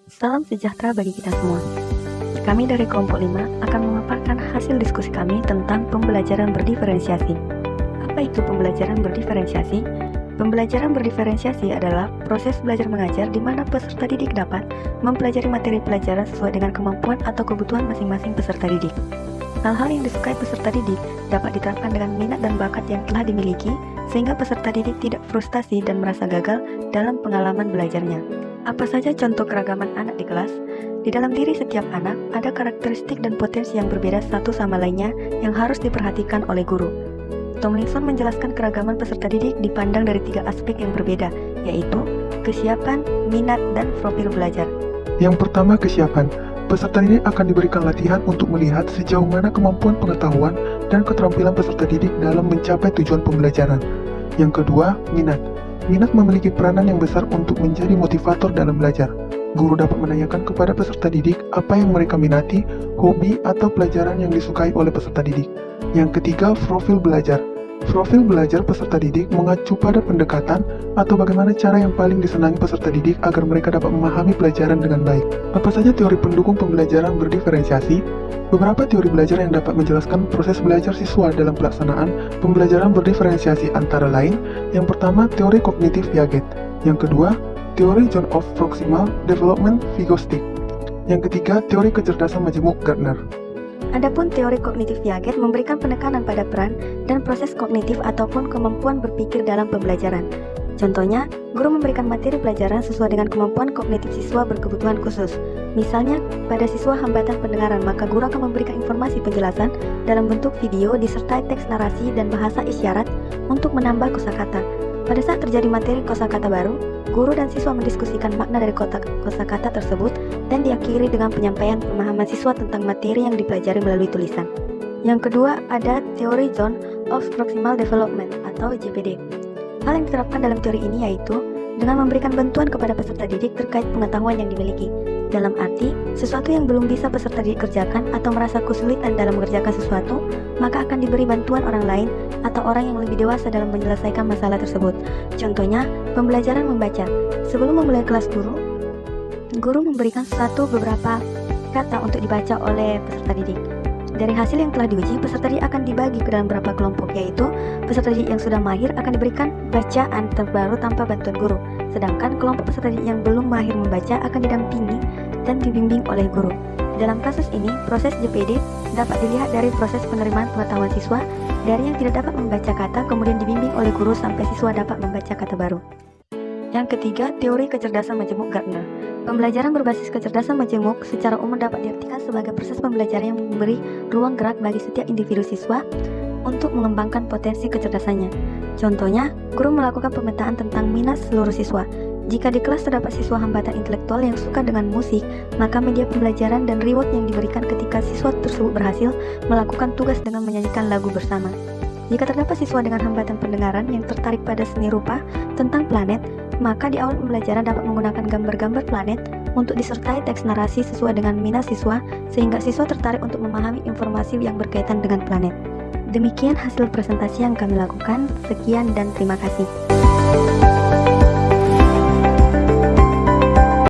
Salam sejahtera bagi kita semua. Kami dari kelompok 5 akan memaparkan hasil diskusi kami tentang pembelajaran berdiferensiasi. Apa itu pembelajaran berdiferensiasi? Pembelajaran berdiferensiasi adalah proses belajar mengajar di mana peserta didik dapat mempelajari materi pelajaran sesuai dengan kemampuan atau kebutuhan masing-masing peserta didik. Hal-hal yang disukai peserta didik dapat diterapkan dengan minat dan bakat yang telah dimiliki, sehingga peserta didik tidak frustasi dan merasa gagal dalam pengalaman belajarnya. Apa saja contoh keragaman anak di kelas? Di dalam diri setiap anak ada karakteristik dan potensi yang berbeda satu sama lainnya yang harus diperhatikan oleh guru. Tomlinson menjelaskan keragaman peserta didik dipandang dari 3 aspek yang berbeda, yaitu kesiapan, minat, dan profil belajar. Yang pertama, kesiapan. Peserta didik akan diberikan latihan untuk melihat sejauh mana kemampuan pengetahuan dan keterampilan peserta didik dalam mencapai tujuan pembelajaran. Yang kedua, minat. Minat memiliki peranan yang besar untuk menjadi motivator dalam belajar. Guru dapat menanyakan kepada peserta didik apa yang mereka minati, hobi, atau pelajaran yang disukai oleh peserta didik. Yang ketiga, profil belajar. Profil belajar peserta didik mengacu pada pendekatan atau bagaimana cara yang paling disenangi peserta didik agar mereka dapat memahami pelajaran dengan baik. Apa saja teori pendukung pembelajaran berdiferensiasi? Beberapa teori belajar yang dapat menjelaskan proses belajar siswa dalam pelaksanaan pembelajaran berdiferensiasi antara lain, yang pertama, teori kognitif Piaget. Yang kedua, teori zone of proximal development Vygotsky. Yang ketiga, teori kecerdasan majemuk Gardner. Adapun teori kognitif Piaget memberikan penekanan pada peran dan proses kognitif ataupun kemampuan berpikir dalam pembelajaran. Contohnya, guru memberikan materi pelajaran sesuai dengan kemampuan kognitif siswa berkebutuhan khusus. Misalnya, pada siswa hambatan pendengaran, maka guru akan memberikan informasi penjelasan dalam bentuk video disertai teks narasi dan bahasa isyarat untuk menambah kosakata. Pada saat terjadi materi kosakata baru, guru dan siswa mendiskusikan makna dari kosakata tersebut dan diakhiri dengan penyampaian pemahaman siswa tentang materi yang dipelajari melalui tulisan. Yang kedua, ada teori Zone of Proximal Development atau ZPD. Hal yang diterapkan dalam teori ini yaitu dengan memberikan bantuan kepada peserta didik terkait pengetahuan yang dimiliki. Dalam arti, sesuatu yang belum bisa peserta didik kerjakan atau merasa kesulitan dalam mengerjakan sesuatu, maka akan diberi bantuan orang lain atau orang yang lebih dewasa dalam menyelesaikan masalah tersebut. Contohnya, pembelajaran membaca. Sebelum memulai kelas guru memberikan beberapa kata untuk dibaca oleh peserta didik. Dari hasil yang telah diuji, peserta didik akan dibagi ke dalam beberapa kelompok, yaitu peserta didik yang sudah mahir akan diberikan bacaan terbaru tanpa bantuan guru, sedangkan kelompok peserta didik yang belum mahir membaca akan didampingi dan dibimbing oleh guru. Dalam kasus ini, proses JPD dapat dilihat dari proses penerimaan pengetahuan siswa dari yang tidak dapat membaca kata kemudian dibimbing oleh guru sampai siswa dapat membaca kata baru. Yang ketiga, teori kecerdasan majemuk Gardner. Pembelajaran berbasis kecerdasan majemuk secara umum dapat diartikan sebagai proses pembelajaran yang memberi ruang gerak bagi setiap individu siswa untuk mengembangkan potensi kecerdasannya. Contohnya, guru melakukan pemetaan tentang minat seluruh siswa. Jika di kelas terdapat siswa hambatan intelektual yang suka dengan musik, maka media pembelajaran dan reward yang diberikan ketika siswa tersebut berhasil melakukan tugas dengan menyanyikan lagu bersama. Jika terdapat siswa dengan hambatan pendengaran yang tertarik pada seni rupa tentang planet, maka di awal pembelajaran dapat menggunakan gambar-gambar planet untuk disertai teks narasi sesuai dengan minat siswa, sehingga siswa tertarik untuk memahami informasi yang berkaitan dengan planet. Demikian hasil presentasi yang kami lakukan. Sekian dan terima kasih.